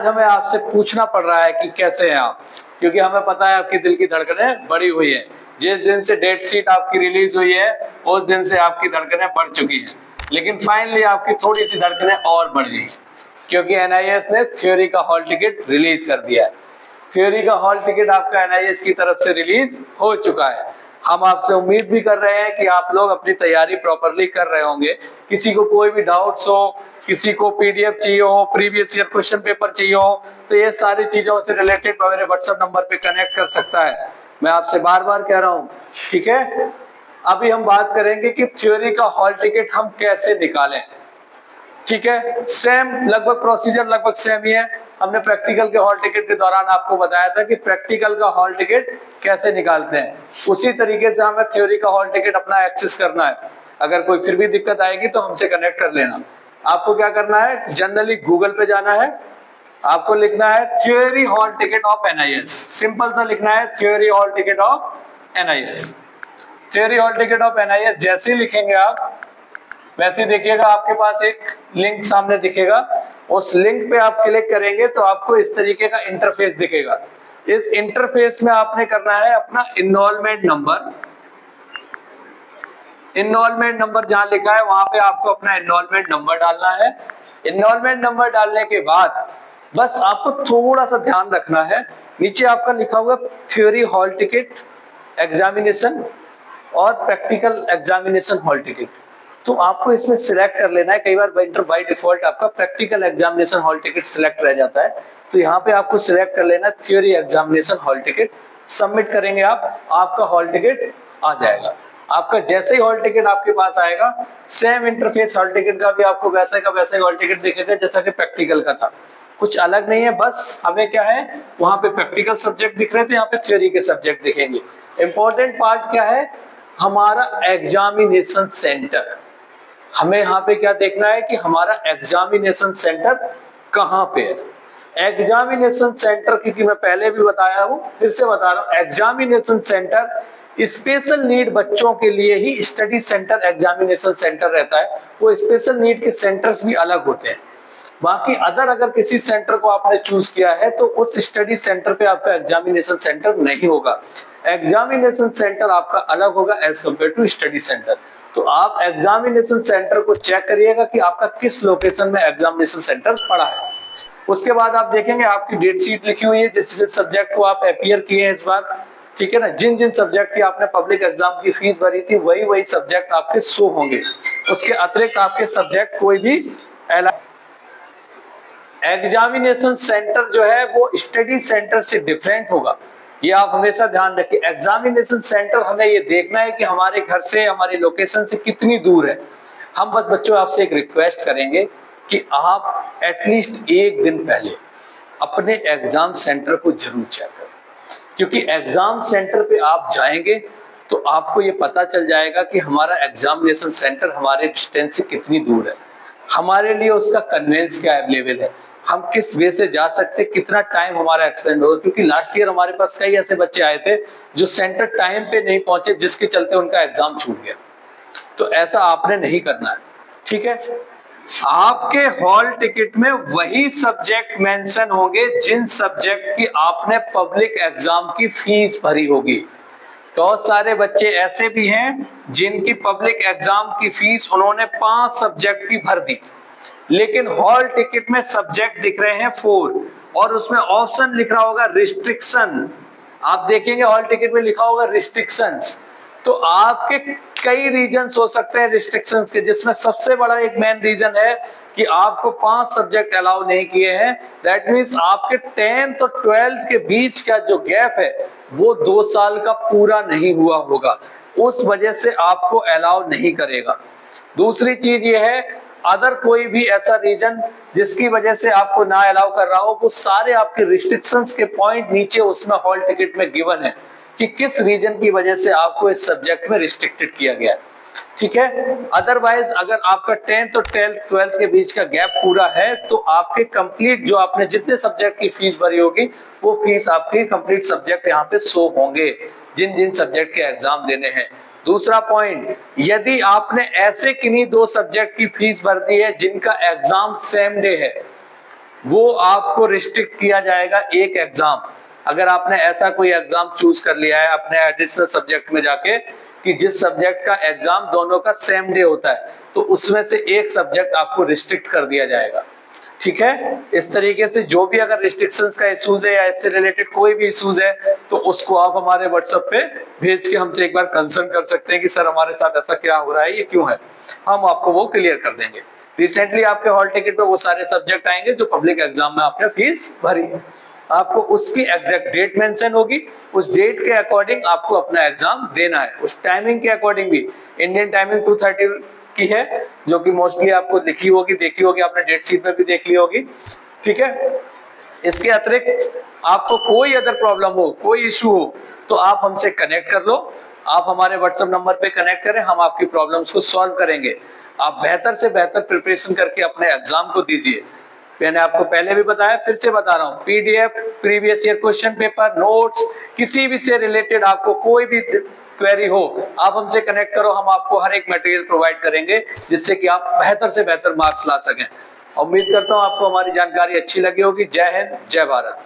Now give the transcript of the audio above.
हमें आपसे पूछना पड़ रहा है कि कैसे हैं आप, क्योंकि हमें पता है आपकी दिल की धड़कनें बढ़ी हुई है। जिस दिन से डेट शीट आपकी रिलीज हुई है उस दिन से आपकी धड़कनें बढ़ चुकी हैं, लेकिन फाइनली आपकी थोड़ी सी धड़कनें और बढ़ गई हैं क्योंकि एनआईएस ने थ्योरी का हॉल टिकट रिलीज कर दिया है। थ्योरी का हॉल टिकट आपका एनआईएस की तरफ से रिलीज हो चुका है। हम आपसे उम्मीद भी कर रहे हैं कि आप लोग अपनी तैयारी प्रॉपरली कर रहे होंगे। किसी को कोई भी डाउट्स हो, किसी को पीडीएफ चाहिए हो, प्रीवियस ईयर क्वेश्चन पेपर चाहिए हो, तो ये सारी चीजों से रिलेटेड मेरे व्हाट्सएप नंबर पे कनेक्ट कर सकता है। मैं आपसे बार बार कह रहा हूँ, ठीक है। अभी हम बात करेंगे कि थ्योरी का हॉल टिकट हम कैसे निकालें। ठीक है, सेम लगभग प्रोसीजर लगभग सेम ही है। हमने प्रैक्टिकल के हॉल टिकट के दौरान आपको बताया था कि प्रैक्टिकल का हॉल टिकट कैसे निकालते हैं, उसी तरीके से हमें थ्योरी का हॉल टिकट अपना एक्सेस करना है। अगर कोई फिर भी दिक्कत आएगी तो हमसे कनेक्ट कर लेना। आपको क्या करना है, जनरली गूगल पे जाना है, आपको लिखना है theory hall ticket of NIS. Simple सा लिखना है theory hall ticket of NIS. Theory hall ticket of NIS जैसे ही लिखेंगे आप, वैसे देखिएगा आपके पास एक लिंक सामने दिखेगा। उस लिंक पे आप क्लिक करेंगे तो आपको इस तरीके का इंटरफेस दिखेगा। इस इंटरफेस में आपने करना है अपना इनरोलमेंट नंबर। इनरोलमेंट नंबर जहां लिखा है वहां पे आपको अपना इनरोलमेंट नंबर डालना है। इनरोलमेंट नंबर डालने के बाद बस आपको थोड़ा सा ध्यान रखना है, नीचे आपका लिखा हुआ थ्योरी हॉल टिकट एग्जामिनेशन और प्रैक्टिकल एग्जामिनेशन हॉल टिकट, तो आपको इसमें सिलेक्ट कर लेना है। कई बार बाय डिफॉल्ट आपका practical examination hall ticket select रह जाता है, तो यहाँ पे आपको सिलेक्ट कर लेना theory examination hall ticket. Submit करेंगे आप, आपका हॉल टिकट आ जाएगा। आपका जैसे ही हॉल टिकट आपके पास आएगा, सेम इंटरफेस हॉल टिकट का भी आपको वैसे का वैसा ही हॉल टिकट दिखेगा जैसा कि प्रैक्टिकल का था। कुछ अलग नहीं है, बस हमें क्या है, वहां पे प्रैक्टिकल सब्जेक्ट दिख रहे थे, यहाँ पे थ्योरी के सब्जेक्ट दिखेंगे। इंपॉर्टेंट पार्ट क्या है, हमारा एग्जामिनेशन सेंटर। हमें यहाँ पे क्या देखना है कि हमारा एग्जामिनेशन सेंटर कहाँ पे है। एग्जामिनेशन सेंटर, क्योंकि मैं पहले भी बताया हूँ, फिर से बता रहा हूँ, एग्जामिनेशन सेंटर स्पेशल नीड बच्चों के लिए ही स्टडी सेंटर एग्जामिनेशन सेंटर रहता है। वो स्पेशल नीड के सेंटर्स भी अलग होते हैं। बाकी अगर किसी सेंटर को आपने चूज किया है तो उस स्टडी सेंटर पे आपका एग्जामिनेशन सेंटर नहीं होगा। एग्जामिनेशन सेंटर आपका अलग होगा as compare to study centre. तो आप एग्जामिनेशन सेंटर को चेक करिएगा कि आपका किस लोकेशन में एग्जामिनेशन सेंटर पड़ा है। उसके बाद आप देखेंगे आपकी डेट शीट लिखी हुई है जिस सब्जेक्ट को आप अपीयर किए हैं इस बार, ठीक है ना। जिन जिन सब्जेक्ट की आपने पब्लिक एग्जाम की फीस भरी थी वही सब्जेक्ट आपके शो होंगे। उसके अतिरिक्त आपके सब्जेक्ट कोई भी एग्जामिनेशन सेंटर जो है वो स्टडी सेंटर से डिफरेंट होगा, ये आप हमेशा ध्यान रखिए। एग्जामिनेशन सेंटर हमें ये देखना है कि हमारे घर से, हमारी लोकेशन से कितनी दूर है। हम बस बच्चों आपसे एक रिक्वेस्ट करेंगे कि आप एटलीस्ट एक दिन पहले अपने एग्जाम सेंटर को जरूर चेक करें, क्योंकि एग्जाम सेंटर पे आप जाएंगे तो आपको ये पता चल जाएगा कि हमारा एग्जामिनेशन सेंटर हमारे डिस्टेंस से कितनी दूर है, हमारे लिए उसका कन्वेंस क्या अवेलेबल है, हम किस वे से जा सकते, कितना टाइम हमारा एक्सपेंड होगा। क्योंकि लास्ट ईयर हमारे पास कई ऐसे बच्चे आए थे जो सेंटर टाइम पे नहीं पहुंचे, जिसके चलते उनका एग्जाम छूट गया। तो ऐसा आपने नहीं करना है, ठीक है। आपके हॉल टिकट में वही सब्जेक्ट मेंशन होंगे जिन सब्जेक्ट की आपने पब्लिक एग्जाम की फीस भरी होगी। बहुत सारे बच्चे ऐसे भी हैं जिनकी पब्लिक एग्जाम की फीस उन्होंने 5 सब्जेक्ट की भर दी, लेकिन हॉल टिकट में सब्जेक्ट दिख रहे हैं 4 और उसमें ऑप्शन लिख रहा होगा रिस्ट्रिक्शन। आप देखेंगे हॉल टिकट में लिखा होगा रिस्ट्रिक्शंस। तो आपके कई रीजंस हो सकते हैं रिस्ट्रिक्शंस के, जिसमें सबसे बड़ा एक मेन रीजन है कि आपको 5 सब्जेक्ट अलाउ नहीं किए हैं। दैट मीन्स आपके 10th और 12th के बीच का जो गैप है वो 2 साल का पूरा नहीं हुआ होगा, उस वजह से आपको अलाउ नहीं करेगा। दूसरी चीज ये है, अदर कोई भी ऐसा रीजन जिसकी वजह से आपको ना अलाउ कर रहा हो, वो सारे आपके रिस्ट्रिक्शंस के पॉइंट नीचे उसमें हॉल टिकट में गिवन है कि किस रीजन की वजह से आपको इस सब्जेक्ट में रिस्ट्रिक्टेड किया गया है, ठीक है। अदरवाइज अगर आपका 10th और 12th के बीच का गैप पूरा है तो आपके कंप्लीट जो आपने जितने सब्जेक्ट की फीस भरी होगी वो फीस आपके कंप्लीट सब्जेक्ट यहाँ पे शो होंगे, जिन जिन सब्जेक्ट के एग्जाम देने हैं। दूसरा पॉइंट, यदि आपने ऐसे किन्हीं 2 सब्जेक्ट की फीस भर दी है जिनका एग्जाम सेम डे है, वो आपको रिस्ट्रिक्ट किया जाएगा एक एग्जाम। अगर आपने ऐसा कोई एग्जाम चूज कर लिया है अपने एडिशनल सब्जेक्ट में जाके कि जिस सब्जेक्ट का एग्जाम दोनों का सेम डे होता है, तो उसमें से एक सब्जेक्ट आपको रिस्ट्रिक्ट कर दिया जाएगा। ठीक है, इस तरीके से जो भी अगर रिस्ट्रिक्शंस का इश्यूज है या इससे रिलेटेड कोई भी इश्यूज है तो उसको आप हमारे व्हाट्सएप पे भेज के हमसे एक बार कंसर्न कर सकते हैं कि सर हमारे साथ ऐसा क्या हो रहा है, ये क्यों है, हम आपको वो क्लियर कर देंगे। रिसेंटली आपके हॉल टिकट पे वो सारे सब्जेक्ट आएंगे जो पब्लिक एग्जाम में आपने फीस भरी है, आपको उसकी एग्जैक्ट डेट मेंशन होगी, उस डेट के अकॉर्डिंग आपको अपना एग्जाम देना है। उस टाइमिंग के अकॉर्डिंग भी इंडियन टाइमिंग 2:30 की है, जो कि मोस्टली आपको लिखी होगी, देखी होगी आपने, डेट शीट में भी देख ली होगी। ठीक है, इसके अतिरिक्त आपको कोई अदर प्रॉब्लम हो, कोई इशू हो, तो आप हमसे कनेक्ट कर लो। आप हमारे व्हाट्सएप नंबर पे कनेक्ट करें, हम आपकी प्रॉब्लम्स को सॉल्व करेंगे। आप बेहतर से बेहतर प्रिपरेशन करके अपने एग्जाम को दीजिए। मैंने आपको पहले भी बताया, फिर से बता रहा हूँ, PDF, previous year question paper, notes, किसी भी से रिलेटेड आपको कोई भी क्वेरी हो, आप हमसे कनेक्ट करो, हम आपको हर एक मटेरियल प्रोवाइड करेंगे जिससे कि आप बेहतर से बेहतर मार्क्स ला सकें। उम्मीद करता हूँ आपको हमारी जानकारी अच्छी लगी होगी। जय हिंद, जय भारत।